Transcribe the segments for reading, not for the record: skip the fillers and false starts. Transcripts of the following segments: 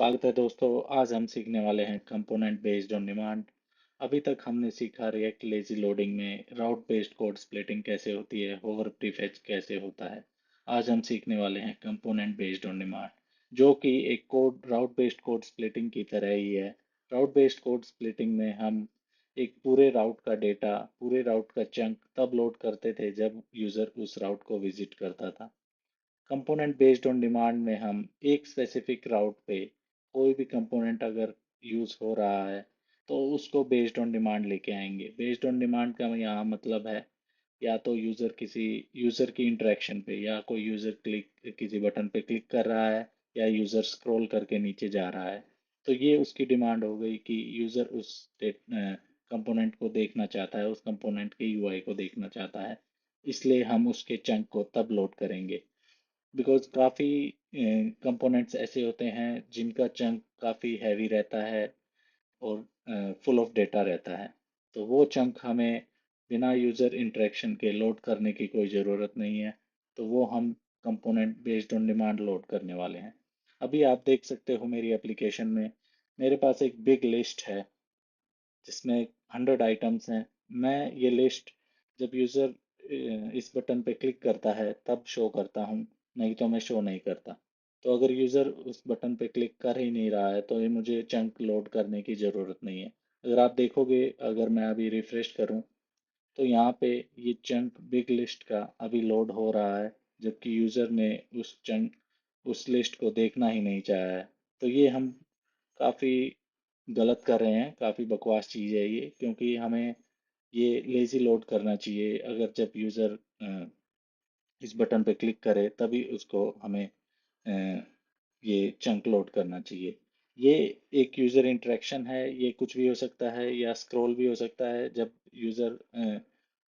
स्वागत है दोस्तों। आज हम सीखने वाले हैं कंपोनेंट बेस्ड ऑन डिमांड। अभी तक हमने सीखा रिएक्ट लेजी लोडिंग में राउट बेस्ड कोड स्प्लिटिंग कैसे होती है, होवर प्रीफेच कैसे होता है। आज हम सीखने वाले हैं कंपोनेंट बेस्ड ऑन डिमांड, जो कि एक कोड राउट बेस्ड कोड स्प्लिटिंग की तरह ही है। राउट बेस्ड कोड स्प्लिटिंग में हम एक पूरे राउट का डेटा, पूरे राउट का चंक तब लोड करते थे जब यूजर उस राउट को विजिट करता था। कंपोनेंट बेस्ड ऑन डिमांड में हम एक स्पेसिफिक राउट पे कोई भी कंपोनेंट अगर यूज हो रहा है तो उसको बेस्ड ऑन डिमांड लेके आएंगे। बेस्ड ऑन डिमांड का यहाँ मतलब है या तो यूजर की इंटरेक्शन पे, या कोई यूजर क्लिक किसी बटन पे क्लिक कर रहा है, या यूजर स्क्रॉल करके नीचे जा रहा है, तो ये उसकी डिमांड हो गई कि यूजर उस कंपोनेंट को देखना चाहता है, उस कंपोनेंट के यूआई को देखना चाहता है। इसलिए हम उसके चंक को तब लोड करेंगे। बिकॉज काफ़ी कंपोनेंट्स ऐसे होते हैं जिनका चंक काफ़ी हैवी रहता है और फुल ऑफ डेटा रहता है, तो वो चंक हमें बिना यूज़र इंटरेक्शन के लोड करने की कोई ज़रूरत नहीं है। तो वो हम component based on demand load करने वाले हैं। अभी आप देख सकते हो मेरी एप्लीकेशन में मेरे पास एक बिग लिस्ट है जिसमें 100 आइटम्स हैं। मैं ये लिस्ट जब यूज़र इस बटन पे क्लिक करता है तब शो करता हूँ, नहीं तो मैं शो नहीं करता। तो अगर यूज़र उस बटन पे क्लिक कर ही नहीं रहा है तो ये मुझे चंक लोड करने की ज़रूरत नहीं है। अगर आप देखोगे, अगर मैं अभी रिफ्रेश करूँ तो यहाँ पे ये चंक बिग लिस्ट का अभी लोड हो रहा है, जबकि यूज़र ने उस लिस्ट को देखना ही नहीं चाहा है। तो ये हम काफ़ी गलत कर रहे हैं, काफ़ी बकवास चीज़ है ये, क्योंकि हमें ये लेज़ी लोड करना चाहिए। अगर जब यूज़र इस बटन पे क्लिक करे तभी उसको हमें ये चंक लोड करना चाहिए। ये एक यूज़र इंटरेक्शन है, ये कुछ भी हो सकता है या स्क्रॉल भी हो सकता है। जब यूज़र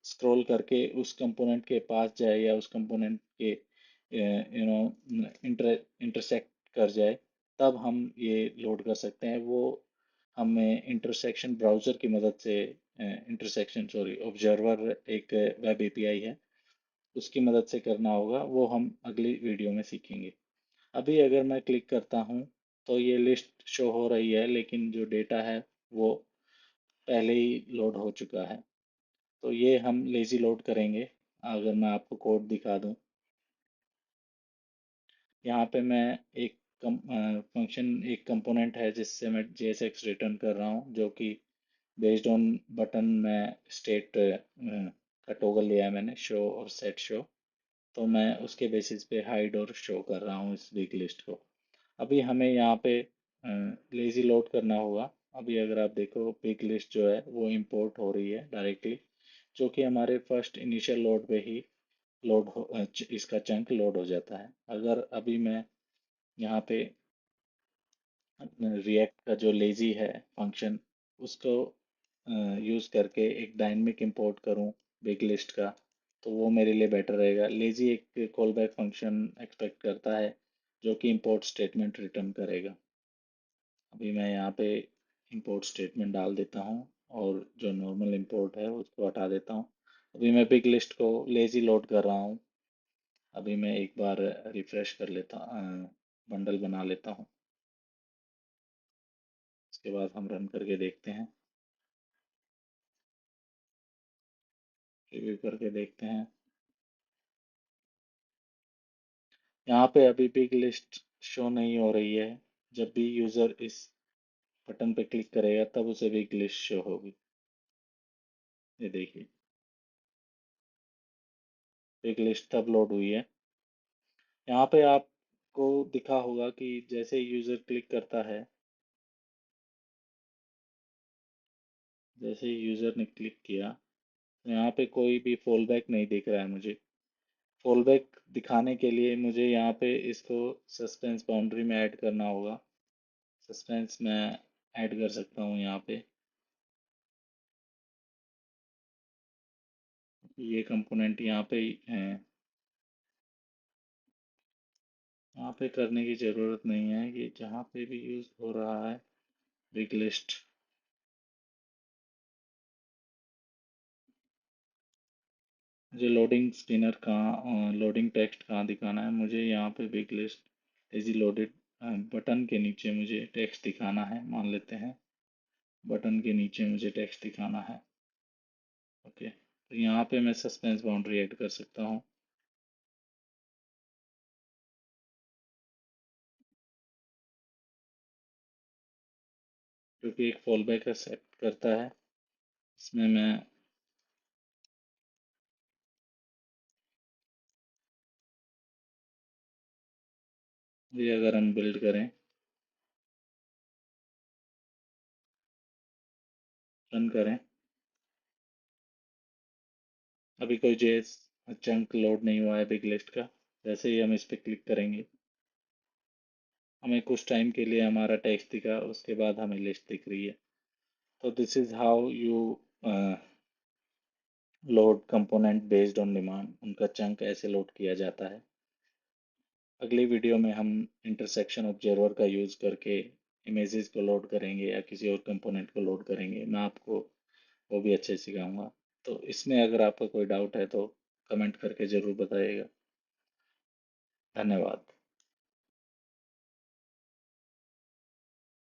स्क्रॉल करके उस कंपोनेंट के पास जाए या उस कंपोनेंट के इंटरसेक्ट कर जाए, तब हम ये लोड कर सकते हैं। वो हमें इंटरसेक्शन ब्राउज़र की मदद से, इंटरसेक्शन सॉरी ऑब्जर्वर एक वेब एपीआई है, उसकी मदद से करना होगा। वो हम अगली वीडियो में सीखेंगे। अभी अगर मैं क्लिक करता हूँ तो ये लिस्ट शो हो रही है, लेकिन जो डेटा है वो पहले ही लोड हो चुका है। तो ये हम लेजी लोड करेंगे। अगर मैं आपको कोड दिखा दूँ, यहाँ पे मैं एक फंक्शन, एक कंपोनेंट है जिससे मैं JSX रिटर्न कर रहा हूँ, जो कि बेस्ड ऑन बटन में स्टेट का टॉगल लिया है मैंने, शो और सेट शो। तो मैं उसके बेसिस पे हाइड और शो कर रहा हूँ इस बिग लिस्ट को। अभी हमें यहाँ पे लेजी लोड करना होगा। अभी अगर आप देखो बिग लिस्ट जो है वो इंपोर्ट हो रही है डायरेक्टली, जो कि हमारे फर्स्ट इनिशियल लोड पे ही इसका चंक लोड हो जाता है। अगर अभी मैं यहाँ पे रिएक्ट का जो लेजी है फंक्शन, उसको यूज़ करके एक डायनेमिक इंपोर्ट करूँ बिग लिस्ट का, तो वो मेरे लिए बेटर रहेगा। लेजी एक कॉल बैक फंक्शन एक्सपेक्ट करता है जो कि इंपोर्ट स्टेटमेंट रिटर्न करेगा। अभी मैं यहाँ पे इंपोर्ट स्टेटमेंट डाल देता हूँ और जो नॉर्मल इंपोर्ट है उसको हटा देता हूँ। अभी मैं बिग लिस्ट को लेजी लोड कर रहा हूँ। अभी मैं एक बार रिफ्रेश कर लेता, बंडल बना लेता हूँ। उसके बाद हम रन करके देखते हैं, रिव्यू करके देखते हैं। यहाँ पे अभी बिग लिस्ट शो नहीं हो रही है। जब भी यूज़र इस बटन पे क्लिक करेगा तब उसे बिग लिस्ट शो होगी। ये देखिए, बिग लिस्ट तब लोड हुई है। यहाँ पे आपको दिखा होगा कि जैसे यूज़र क्लिक करता है, जैसे ही यूज़र ने क्लिक किया तो यहाँ पे कोई भी फॉल बैक नहीं दिख रहा है मुझे। फॉल बैक दिखाने के लिए मुझे यहाँ पे इसको सस्पेंस बाउंड्री में ऐड करना होगा। सस्पेंस में ऐड कर सकता हूँ यहाँ पे। ये कंपोनेंट यहाँ पे है, यहाँ पे करने की ज़रूरत नहीं है। ये जहाँ पे भी यूज़ हो रहा है बिग लिस्ट, मुझे लोडिंग स्पिनर कहाँ, लोडिंग टेक्स्ट कहाँ दिखाना है, मुझे यहाँ पे big list easy loaded button के नीचे मुझे टेक्स्ट दिखाना है, मान लेते हैं बटन के नीचे मुझे टेक्स्ट दिखाना है। ओके, तो यहाँ पे मैं सस्पेंस बाउंड्री ऐड कर सकता हूँ। जो कि एक फॉल बैक एक्सेप्ट करता है। इसमें मैं ये अगर हम बिल्ड करें, रन करें, अभी कोई जेस चंक लोड नहीं हुआ है बिग लिस्ट का। जैसे ही हम इस पे क्लिक करेंगे, हमें कुछ टाइम के लिए हमारा टेक्स्ट दिखा, उसके बाद हमें लिस्ट दिख रही है। तो this is how you load component based on demand. उनका चंक ऐसे लोड किया जाता है। अगली वीडियो में हम इंटरसेक्शन ऑब्जर्वर का यूज़ करके इमेजेस को लोड करेंगे या किसी और कंपोनेंट को लोड करेंगे। मैं आपको वो भी अच्छे से सिखाऊंगा। तो इसमें अगर आपका कोई डाउट है तो कमेंट करके ज़रूर बताइएगा। धन्यवाद।